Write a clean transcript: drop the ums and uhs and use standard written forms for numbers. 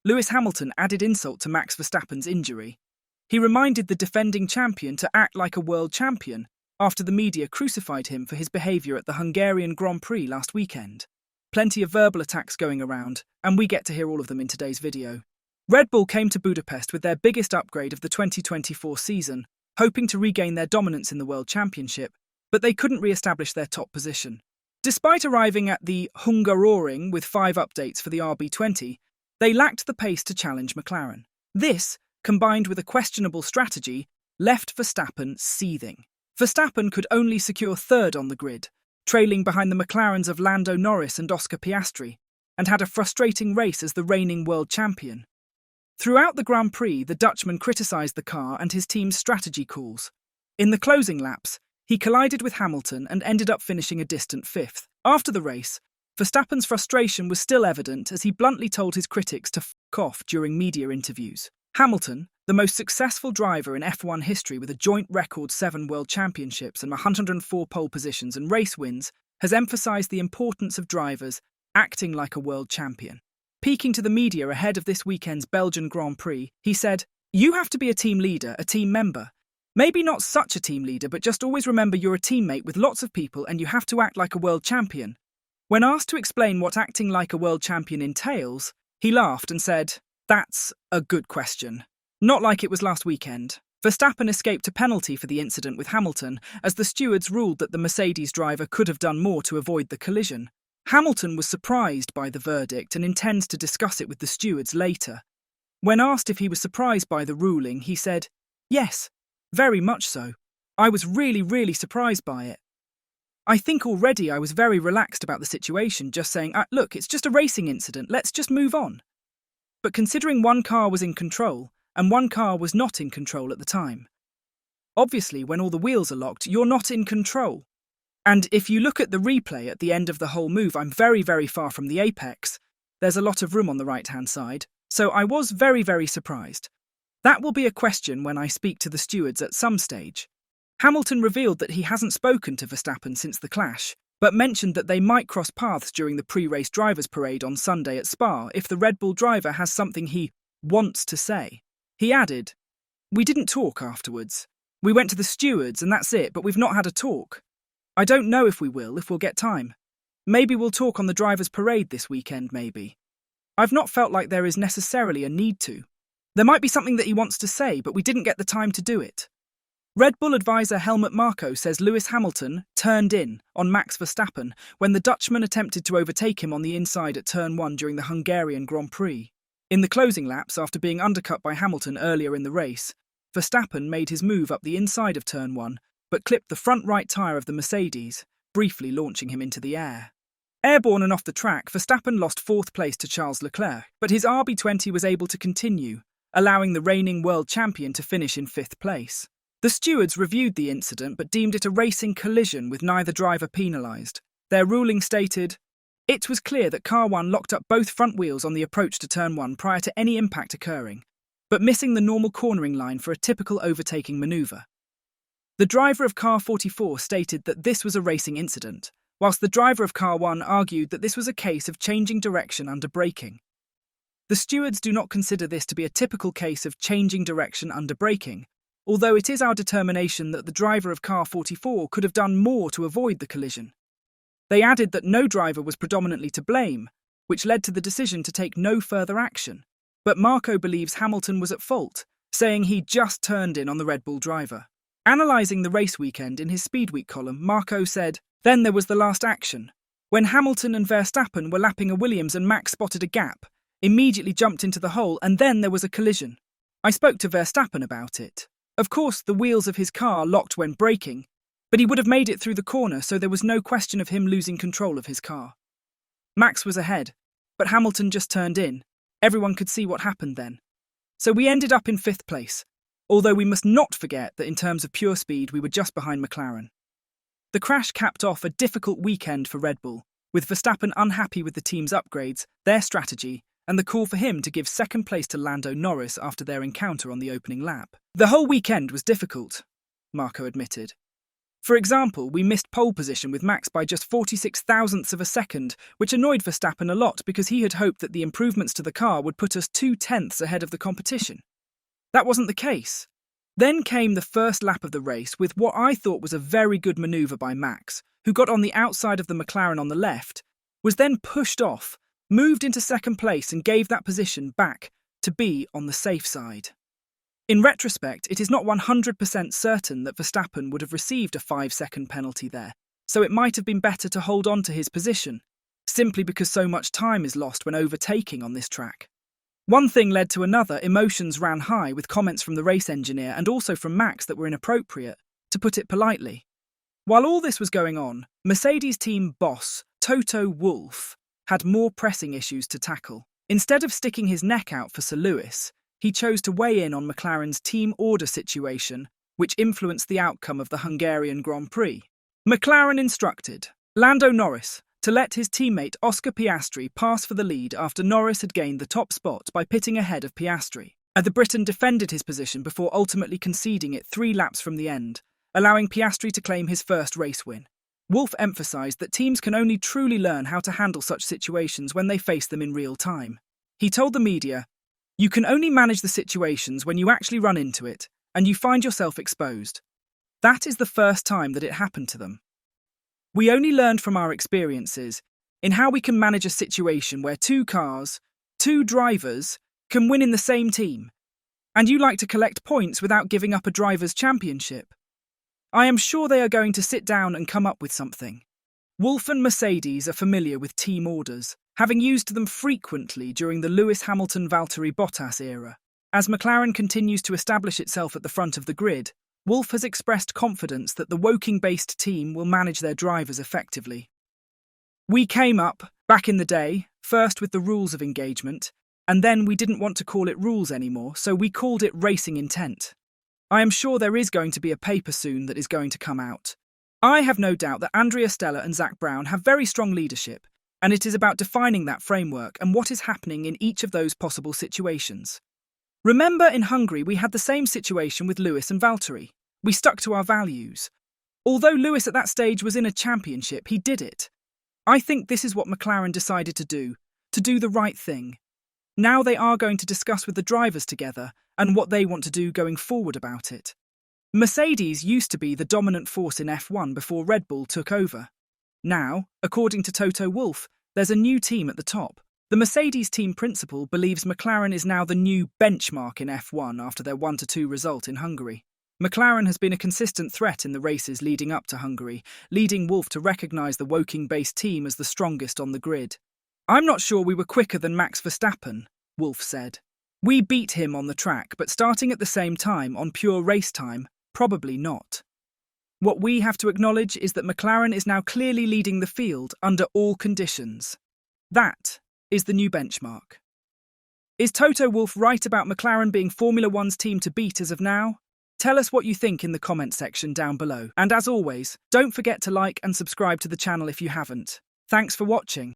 Lewis Hamilton added insult to Max Verstappen's injury. He reminded the defending champion to act like a world champion after the media crucified him for his behaviour at the Hungarian Grand Prix last weekend. Plenty of verbal attacks going around, and we get to hear all of them in today's video. Red Bull came to Budapest with their biggest upgrade of the 2024 season, hoping to regain their dominance in the World Championship, but they couldn't re-establish their top position. Despite arriving at the Hungaroring with 5 updates for the RB20, they lacked the pace to challenge McLaren. This, combined with a questionable strategy, left Verstappen seething. Verstappen could only secure third on the grid, trailing behind the McLarens of Lando Norris and Oscar Piastri, and had a frustrating race as the reigning world champion. Throughout the Grand Prix, the Dutchman criticised the car and his team's strategy calls. In the closing laps, he collided with Hamilton and ended up finishing a distant 5th. After the race, Verstappen's frustration was still evident as he bluntly told his critics to f*** off during media interviews. Hamilton, the most successful driver in F1 history with a joint record 7 world championships and 104 pole positions and race wins, has emphasised the importance of drivers acting like a world champion. Speaking to the media ahead of this weekend's Belgian Grand Prix, he said, "You have to be a team leader, a team member. Maybe not such a team leader, but just always remember you're a teammate with lots of people and you have to act like a world champion." When asked to explain what acting like a world champion entails, he laughed and said, "That's a good question. Not like it was last weekend." Verstappen escaped a penalty for the incident with Hamilton, as the stewards ruled that the Mercedes driver could have done more to avoid the collision. Hamilton was surprised by the verdict and intends to discuss it with the stewards later. When asked if he was surprised by the ruling, he said, "Yes, very much so. I was really surprised by it. I think already I was very relaxed about the situation, just saying, look, it's just a racing incident, let's just move on." But considering one car was in control, and one car was not in control at the time. Obviously, when all the wheels are locked, you're not in control. And if you look at the replay at the end of the whole move, I'm very far from the apex. There's a lot of room on the right-hand side, so I was very surprised. That will be a question when I speak to the stewards at some stage. Hamilton revealed that he hasn't spoken to Verstappen since the clash, but mentioned that they might cross paths during the pre-race drivers' parade on Sunday at Spa if the Red Bull driver has something he wants to say. He added, "We didn't talk afterwards. We went to the stewards and that's it, but we've not had a talk. I don't know if we'll get time. Maybe we'll talk on the drivers' parade this weekend, maybe. I've not felt like there is necessarily a need to. There might be something that he wants to say, but we didn't get the time to do it." Red Bull advisor Helmut Marko says Lewis Hamilton turned in on Max Verstappen when the Dutchman attempted to overtake him on the inside at Turn 1 during the Hungarian Grand Prix. In the closing laps, after being undercut by Hamilton earlier in the race, Verstappen made his move up the inside of Turn 1, but clipped the front right tyre of the Mercedes, briefly launching him into the air. Airborne and off the track, Verstappen lost 4th place to Charles Leclerc, but his RB20 was able to continue, allowing the reigning world champion to finish in 5th place. The stewards reviewed the incident but deemed it a racing collision with neither driver penalised. Their ruling stated, "It was clear that Car 1 locked up both front wheels on the approach to Turn 1 prior to any impact occurring, but missing the normal cornering line for a typical overtaking manoeuvre." The driver of Car 44 stated that this was a racing incident, whilst the driver of Car 1 argued that this was a case of changing direction under braking. The stewards do not consider this to be a typical case of changing direction under braking, although it is our determination that the driver of Car 44 could have done more to avoid the collision. They added that no driver was predominantly to blame, which led to the decision to take no further action. But Marko believes Hamilton was at fault, saying he just turned in on the Red Bull driver. Analysing the race weekend in his Speed Week column, Marko said, "Then there was the last action. When Hamilton and Verstappen were lapping a Williams and Max spotted a gap, immediately jumped into the hole, and then there was a collision. I spoke to Verstappen about it. Of course, the wheels of his car locked when braking, but he would have made it through the corner, so there was no question of him losing control of his car. Max was ahead, but Hamilton just turned in. Everyone could see what happened then. So we ended up in 5th place, although we must not forget that in terms of pure speed, we were just behind McLaren." The crash capped off a difficult weekend for Red Bull, with Verstappen unhappy with the team's upgrades, their strategy, and the call for him to give 2nd place to Lando Norris after their encounter on the opening lap. "The whole weekend was difficult," Marko admitted. For example, we missed pole position with Max by just 46 thousandths of a second, which annoyed Verstappen a lot because he had hoped that the improvements to the car would put us 2/10 ahead of the competition. That wasn't the case. Then came the first lap of the race with what I thought was a very good manoeuvre by Max, who got on the outside of the McLaren on the left, was then pushed off, moved into second place and gave that position back to be on the safe side. In retrospect, it is not 100% certain that Verstappen would have received a 5-second penalty there, so it might have been better to hold on to his position, simply because so much time is lost when overtaking on this track. One thing led to another, emotions ran high with comments from the race engineer and also from Max that were inappropriate, to put it politely. While all this was going on, Mercedes team boss Toto Wolff had more pressing issues to tackle. Instead of sticking his neck out for Sir Lewis, he chose to weigh in on McLaren's team order situation, which influenced the outcome of the Hungarian Grand Prix. McLaren instructed Lando Norris to let his teammate Oscar Piastri pass for the lead after Norris had gained the top spot by pitting ahead of Piastri. The Briton defended his position before ultimately conceding it 3 laps from the end, allowing Piastri to claim his first race win. Wolff emphasised that teams can only truly learn how to handle such situations when they face them in real time. He told the media, "You can only manage the situations when you actually run into it, and you find yourself exposed. That is the first time that it happened to them. We only learned from our experiences in how we can manage a situation where 2 cars, 2 drivers, can win in the same team, and you like to collect points without giving up a driver's championship. I am sure they are going to sit down and come up with something." Wolff and Mercedes are familiar with team orders, having used them frequently during the Lewis Hamilton-Valtteri Bottas era. As McLaren continues to establish itself at the front of the grid, Wolff has expressed confidence that the Woking-based team will manage their drivers effectively. "We came up, back in the day, first with the rules of engagement, and then we didn't want to call it rules anymore, so we called it racing intent. I am sure there is going to be a paper soon that is going to come out. I have no doubt that Andrea Stella and Zach Brown have very strong leadership, and it is about defining that framework and what is happening in each of those possible situations. Remember, in Hungary we had the same situation with Lewis and Valtteri. We stuck to our values. Although Lewis at that stage was in a championship, he did it. I think this is what McLaren decided to do the right thing. Now they are going to discuss with the drivers together and what they want to do going forward about it. Mercedes used to be the dominant force in F1 before Red Bull took over. Now, according to Toto Wolff, there's a new team at the top. The Mercedes team principal believes McLaren is now the new benchmark in F1 after their 1-2 result in Hungary. McLaren has been a consistent threat in the races leading up to Hungary, leading Wolff to recognise the Woking-based team as the strongest on the grid. "I'm not sure we were quicker than Max Verstappen," Wolff said. "We beat him on the track, but starting at the same time on pure race time, probably not. What we have to acknowledge is that McLaren is now clearly leading the field under all conditions. That is the new benchmark." Is Toto Wolff right about McLaren being Formula One's team to beat as of now? Tell us what you think in the comment section down below. And as always, don't forget to like and subscribe to the channel if you haven't. Thanks for watching.